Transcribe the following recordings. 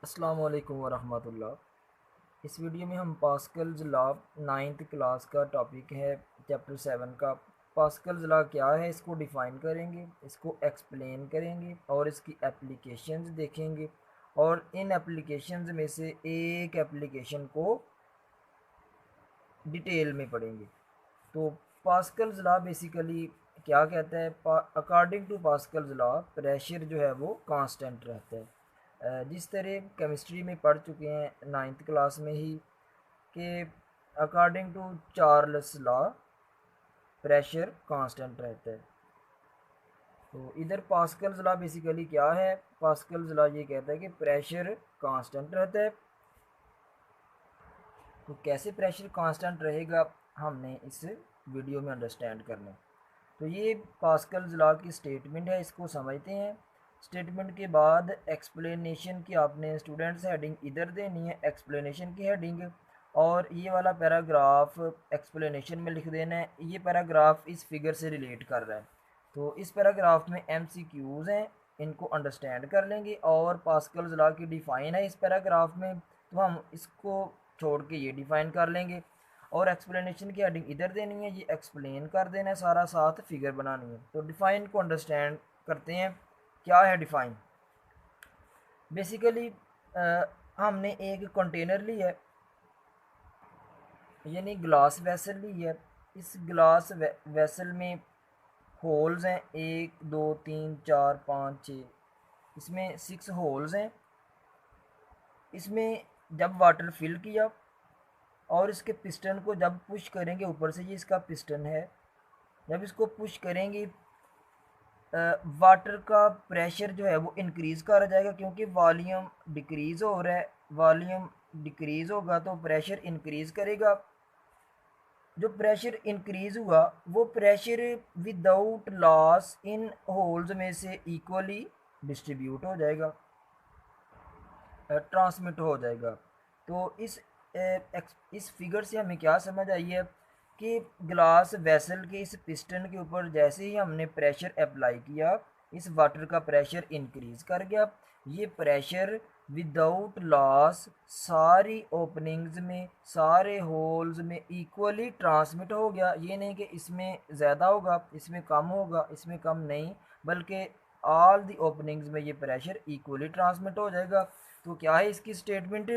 अस्सलाम वालेकुम वरहमतुल्लाह। इस वीडियो में हम पास्कल्स लॉ नाइन्थ क्लास का टॉपिक है चैप्टर 7 का। पास्कल्स लॉ क्या है इसको डिफ़ाइन करेंगे, इसको एक्सप्लेन करेंगे और इसकी एप्लीकेशंस देखेंगे और इन एप्लीकेशंस में से एक एप्लीकेशन को डिटेल में पढ़ेंगे। तो पास्कल्स लॉ बेसिकली क्या कहता है? According to Pascal's law pressure जो है वो कांस्टेंट रहता है। जिस तरह केमिस्ट्री में पढ़ चुके हैं नाइन्थ क्लास में ही कि according to Charles law pressure constant रहता है। तो इधर पास्कल्स लॉ बेसिकली क्या है? पास्कल्स लॉ ये कहता है कि प्रेशर कांस्टेंट रहता है। तो कैसे प्रेशर कांस्टेंट रहेगा हमने इस वीडियो में अंडरस्टैंड करना है। तो ये पास्कल्स लॉ की स्टेटमेंट है, इसको समझते हैं। स्टेटमेंट के बाद एक्सप्लेनेशन की आपने स्टूडेंट्स हेडिंग इधर देनी है, एक्सप्लेनेशन की हेडिंग, और ये वाला पैराग्राफ एक्सप्लेनेशन में लिख देना है। ये पैराग्राफ इस फिगर से रिलेट कर रहा है। तो इस पैराग्राफ में एमसीक्यूज़ हैं, इनको अंडरस्टैंड कर लेंगे और पास्कल्स लॉ की डिफ़ाइन है इस पैराग्राफ में, तो हम इसको छोड़ के ये डिफ़ाइन कर लेंगे और एक्सप्लेनेशन की हेडिंग इधर देनी है, ये एक्सप्लेन कर देना है सारा, साथ फिगर बनानी है। तो डिफ़ाइन को अंडरस्टैंड करते हैं। क्या है डिफ़ाइन? बेसिकली हमने एक कंटेनर ली है, यानी ग्लास वेसल ली है। इस ग्लास वेसल में होल्स हैं, 1 2 3 4 5 6, इसमें 6 होल्स हैं। इसमें जब वाटर फिल किया और इसके पिस्टन को जब पुश करेंगे ऊपर से, ये इसका पिस्टन है, जब इसको पुश करेंगे वाटर का प्रेशर जो है वो इंक्रीज़ करा जाएगा, क्योंकि वॉल्यूम डिक्रीज़ हो रहा है। वॉल्यूम डिक्रीज़ होगा तो प्रेशर इंक्रीज़ करेगा। जो प्रेशर इंक्रीज़ हुआ वो pressure without loss in holes में से इक्वली डिस्ट्रीब्यूट हो जाएगा, ट्रांसमिट हो जाएगा। तो इस फिगर से हमें क्या समझ आई है कि ग्लास वेसल के इस पिस्टन के ऊपर जैसे ही हमने प्रेशर अप्लाई किया, इस वाटर का प्रेशर इंक्रीज़ कर गया। ये प्रेशर विदाउट लॉस सारी ओपनिंग्स में, सारे होल्स में इक्वली ट्रांसमिट हो गया। ये नहीं कि इसमें ज़्यादा होगा, इसमें कम होगा, इसमें कम नहीं, बल्कि ऑल दी ओपनिंग्स में ये प्रेशर इक्वली ट्रांसमिट हो जाएगा। तो क्या है इसकी स्टेटमेंट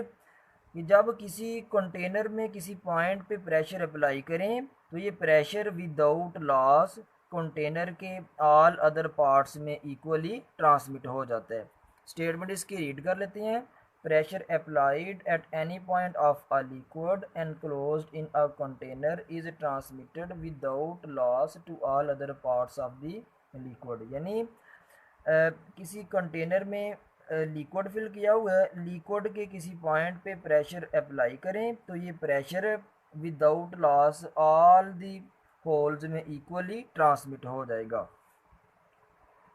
कि जब किसी कंटेनर में किसी पॉइंट पे प्रेशर अप्लाई करें तो ये प्रेशर विदाउट लॉस कंटेनर के ऑल अदर पार्ट्स में इक्वली ट्रांसमिट हो जाता है। स्टेटमेंट इसकी रीड कर लेते हैं। Pressure applied at any point of a liquid enclosed in a container is transmitted without loss to all other parts of the liquid. यानी किसी कंटेनर में लिक्विड फिल किया हुआ है, लिक्विड के किसी पॉइंट पे प्रेशर अप्लाई करें तो ये pressure without loss all the holes में इक्वली ट्रांसमिट हो जाएगा।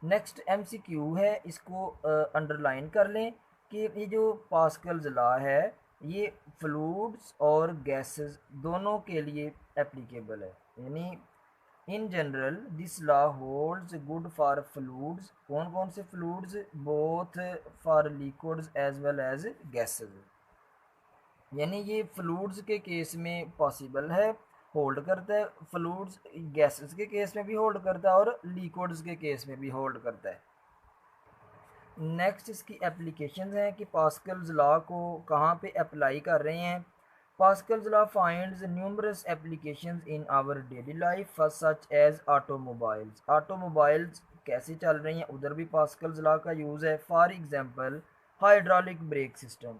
नेक्स्ट एमसीक्यू है, इसको अंडरलाइन कर लें कि ये जो पास्कल्स लॉ है ये फ्लूइड्स और गैसेस दोनों के लिए एप्लीकेबल है। यानी in general this law holds good for fluids. कौन कौन से fluids? Both for liquids as well as gases. यानी ये फ्लूइड्स के केस में पॉसिबल है, होल्ड करता है। फ्लूइड्स गैसेस के केस में भी होल्ड करता है और लिक्विड्स के केस में भी होल्ड करता है। नेक्स्ट इसकी एप्लीकेशंस हैं कि पास्कल्स लॉ को कहाँ पे अप्लाई कर रहे हैं। Pascal's law finds numerous applications in our daily life such as automobiles. Automobiles कैसे चल रही हैं उधर भी पास्कल्स लॉ का यूज़ है। For example hydraulic brake system,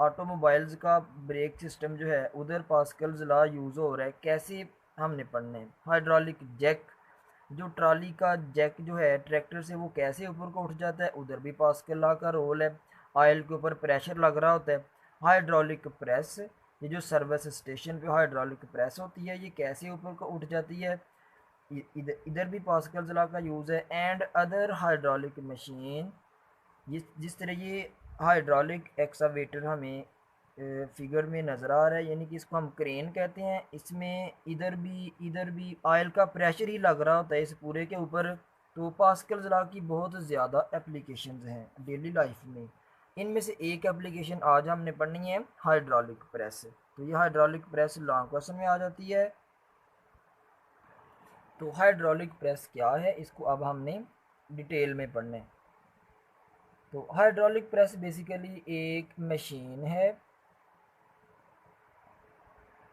automobiles का ब्रेक सिस्टम जो है उधर पास्कल्स लॉ यूज़ हो रहा है। कैसे हमने पढ़ना है? हाइड्रोलिक जैक, जो ट्राली का जैक जो है ट्रैक्टर से वो कैसे ऊपर को उठ जाता है, उधर भी पास्कल लॉ का रोल है। ऑयल के ऊपर प्रेशर लग रहा होता है। हाइड्रोलिक प्रेस, ये जो सर्विस स्टेशन पे हाइड्रोलिक प्रेस होती है ये कैसे ऊपर को उठ जाती है, इधर इधर भी पास्कल लॉ का यूज़ है। एंड अदर हाइड्रोलिक मशीन, जिस तरह ये हाइड्रोलिक एक्सावेटर हमें फिगर में नज़र आ रहा है, यानी कि इसको हम क्रेन कहते हैं। इसमें इधर भी ऑयल का प्रेशर ही लग रहा होता है इस पूरे के ऊपर। तो पास्कल्स लॉ की बहुत ज़्यादा एप्लीकेशंस हैं डेली लाइफ में। इनमें से एक एप्लीकेशन आज हमने पढ़नी है हाइड्रोलिक प्रेस। तो ये हाइड्रोलिक प्रेस लॉन्ग क्वेश्चन में आ जाती है। तो हाइड्रोलिक प्रेस क्या है, इसको अब हमने डिटेल में पढ़ना है। तो हाइड्रोलिक प्रेस बेसिकली एक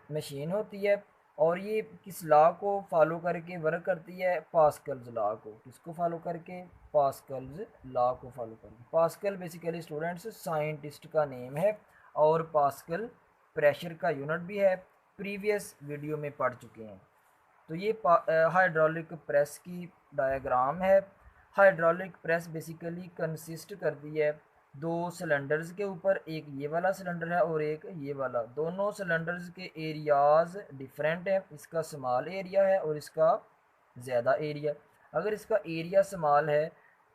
मशीन होती है, और ये किस लॉ को फॉलो करके वर्क करती है, पास्कल्स लॉ को। किसको फॉलो करके, पास्कल्स लॉ को फॉलो करके। पास्कल बेसिकली स्टूडेंट्स साइंटिस्ट का नेम है, और पास्कल प्रेशर का यूनिट भी है, प्रीवियस वीडियो में पढ़ चुके हैं। तो ये हाइड्रोलिक प्रेस की डायग्राम है। हाइड्रोलिक प्रेस बेसिकली कंसिस्ट करती है दो सिलेंडर्स के ऊपर, एक ये वाला सिलेंडर है और एक ये वाला। दोनों सिलेंडर्स के एरियाज डिफरेंट है, इसका स्मॉल एरिया है और इसका ज़्यादा एरिया। अगर इसका एरिया स्मॉल है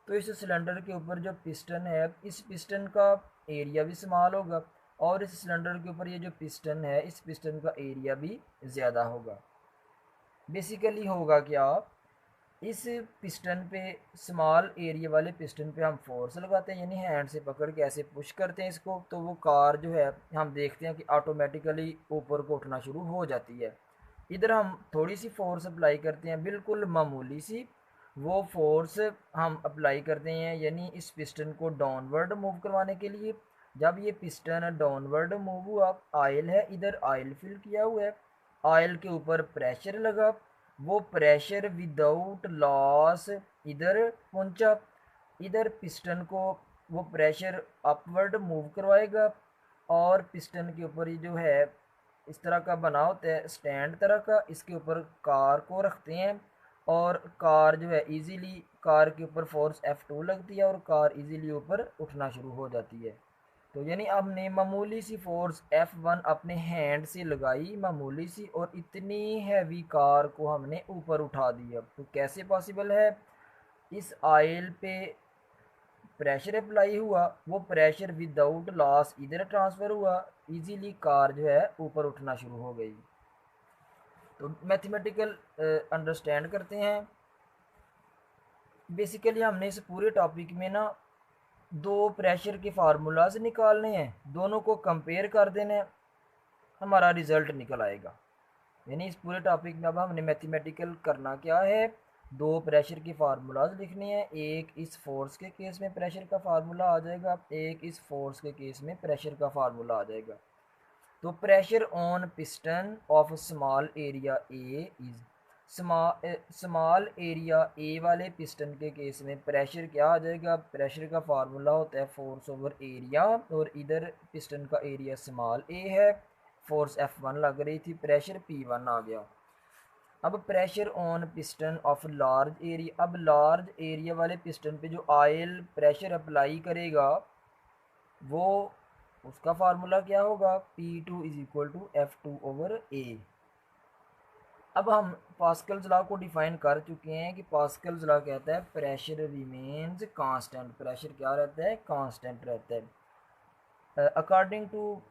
तो इस सिलेंडर के ऊपर जो पिस्टन है, इस पिस्टन का एरिया भी स्मॉल होगा, और इस सिलेंडर के ऊपर ये जो पिस्टन है, इस पिस्टन का एरिया भी ज़्यादा होगा। बेसिकली होगा क्या, इस पिस्टन पे, स्मॉल एरिया वाले पिस्टन पे हम फोर्स लगाते हैं, यानी हैंड से पकड़ के ऐसे पुश करते हैं इसको, तो वो कार जो है हम देखते हैं कि ऑटोमेटिकली ऊपर को उठना शुरू हो जाती है। इधर हम थोड़ी सी फोर्स अप्लाई करते हैं, बिल्कुल मामूली सी, वो फोर्स हम अप्लाई करते हैं यानी इस पिस्टन को डाउनवर्ड मूव करवाने के लिए। जब ये पिस्टन डाउनवर्ड मूव हुआ, ऑयल है इधर, ऑयल फिल किया हुआ है, ऑयल के ऊपर प्रेशर लगा, वो प्रेशर विदाउट लॉस इधर पहुंचा, इधर पिस्टन को वो प्रेशर अपवर्ड मूव करवाएगा, और पिस्टन के ऊपर ये जो है इस तरह का बना होता है स्टैंड तरह का, इसके ऊपर कार को रखते हैं, और कार जो है इजीली, कार के ऊपर फोर्स F2 लगती है और कार इजीली ऊपर उठना शुरू हो जाती है। तो यानी हमने मामूली सी फोर्स F1 अपने हैंड से लगाई, मामूली सी, और इतनी हैवी कार को हमने ऊपर उठा दिया। तो कैसे पॉसिबल है, इस ऑयल पे प्रेशर अप्लाई हुआ, वो प्रेशर विदाउट लॉस इधर ट्रांसफ़र हुआ, इजीली कार जो है ऊपर उठना शुरू हो गई। तो मैथमेटिकल अंडरस्टैंड करते हैं। बेसिकली हमने इस पूरे टॉपिक में ना दो प्रेशर के फार्मूलाज निकालने हैं, दोनों को कंपेयर कर देना है, हमारा रिजल्ट निकल आएगा। यानी इस पूरे टॉपिक में अब हमने मैथमेटिकल करना क्या है, दो प्रेशर के फार्मूलाज लिखने हैं। एक इस फोर्स के केस में प्रेशर का फार्मूला आ जाएगा, एक इस फोर्स के केस में प्रेशर का फार्मूला आ जाएगा। तो pressure on piston of small area A is, small area A वाले पिस्टन के केस में प्रेशर क्या आ जाएगा, प्रेशर का फार्मूला होता है फोर्स ओवर एरिया, और इधर पिस्टन का एरिया स्मॉल ए है, फोर्स F1 लग रही थी, प्रेशर P1 आ गया। अब pressure on piston of large area, अब लार्ज एरिया वाले पिस्टन पे जो ऑयल प्रेशर अप्लाई करेगा, वो उसका फार्मूला क्या होगा, P2 is equal to F2 over A। अब हम पास्कल्स लॉ को डिफाइन कर चुके हैं कि पास्कल्स लॉ कहता है प्रेशर रिमेन्स कांस्टेंट, प्रेशर क्या रहता है, कांस्टेंट रहता है। According to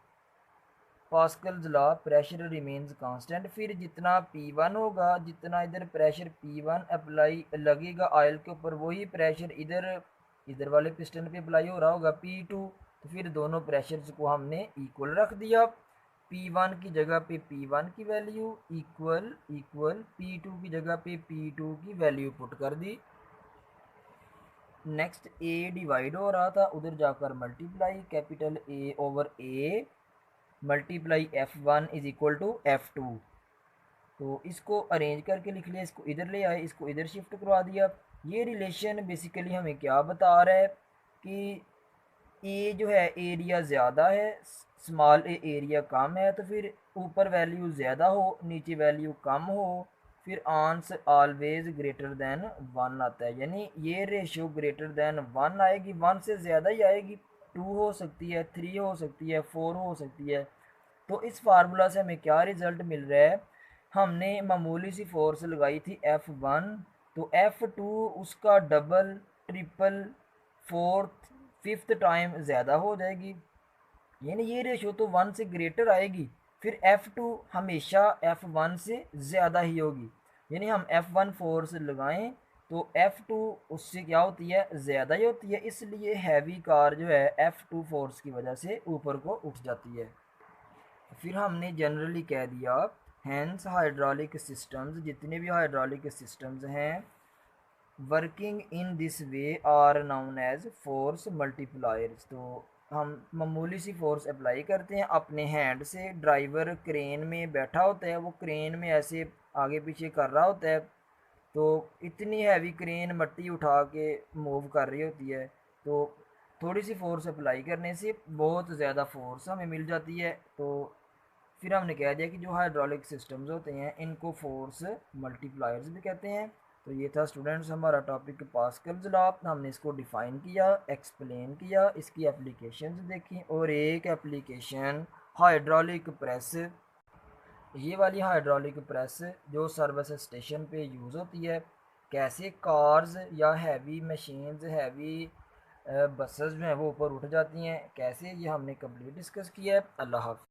Pascal's law pressure remains constant, फिर जितना P1 होगा, जितना इधर प्रेशर P1 अप्लाई लगेगा ऑयल के ऊपर, वही प्रेशर इधर इधर वाले पिस्टन पे अप्लाई हो रहा होगा P2। तो फिर दोनों प्रेशर्स को हमने इक्वल रख दिया, P1 की जगह पे P1 की वैल्यू इक्वल इक्वल, P2 की जगह पे P2 की वैल्यू पुट कर दी। नेक्स्ट A डिवाइड हो रहा था, उधर जाकर multiply, capital A over A multiply F1 is equal to F2। तो इसको अरेंज करके लिख लिया, इसको इधर ले आए, इसको इधर शिफ्ट करवा दिया। ये रिलेशन बेसिकली हमें क्या बता रहा है कि ए जो है एरिया ज़्यादा है, स्मॉल ए एरिया कम है, तो फिर ऊपर वैल्यू ज़्यादा हो, नीचे वैल्यू कम हो, फिर आंस ऑलवेज ग्रेटर देन 1 आता है, यानी ये रेशियो ग्रेटर देन 1 आएगी, 1 से ज़्यादा ही आएगी, 2 हो सकती है, 3 हो सकती है, 4 हो सकती है। तो इस फार्मूला से हमें क्या रिज़ल्ट मिल रहा है, हमने मामूली सी फोर्स लगाई थी F1, तो F2 उसका double, triple, fourth, fifth time ज़्यादा हो जाएगी, यानी ये रेशो तो 1 से ग्रेटर आएगी, फिर F2 हमेशा F1 से ज़्यादा ही होगी। यानी हम F1 फोर्स लगाएं तो F2 उससे क्या होती है, ज़्यादा ही होती है, इसलिए हैवी कार जो है F2 फोर्स की वजह से ऊपर को उठ जाती है। फिर हमने जनरली कह दिया हैंस हाइड्रोलिक सिस्टम्स, जितने भी हाइड्रोलिक सिस्टम्स हैं working in this way are known as force multipliers. तो हम मामूली सी फोर्स अप्लाई करते हैं अपने हैंड से, ड्राइवर क्रेन में बैठा होता है, वो क्रेन में ऐसे आगे पीछे कर रहा होता है, तो इतनी हैवी क्रेन मट्टी उठा के मूव कर रही होती है, तो थोड़ी सी फोर्स अप्लाई करने से बहुत ज़्यादा फोर्स हमें मिल जाती है। तो फिर हमने कह दिया कि जो हाइड्रोलिक सिस्टम्स होते हैं इनको फोर्स मल्टीप्लायर्स भी कहते हैं। तो ये था स्टूडेंट्स हमारा टॉपिक पास्कल्स लॉ, हमने इसको डिफ़ाइन किया, एक्सप्लेन किया, इसकी एप्लीकेशंस देखी, और एक एप्लीकेशन हाइड्रोलिक प्रेस, ये वाली हाइड्रोलिक प्रेस जो सर्विस स्टेशन पे यूज़ होती है, कैसे कार्स या हैवी मशीन्स, हैवी बसेस जो हैं वो ऊपर उठ जाती हैं कैसे, ये हमने कंप्लीट डिस्कस किया है। अल्लाह हाफ़िज़।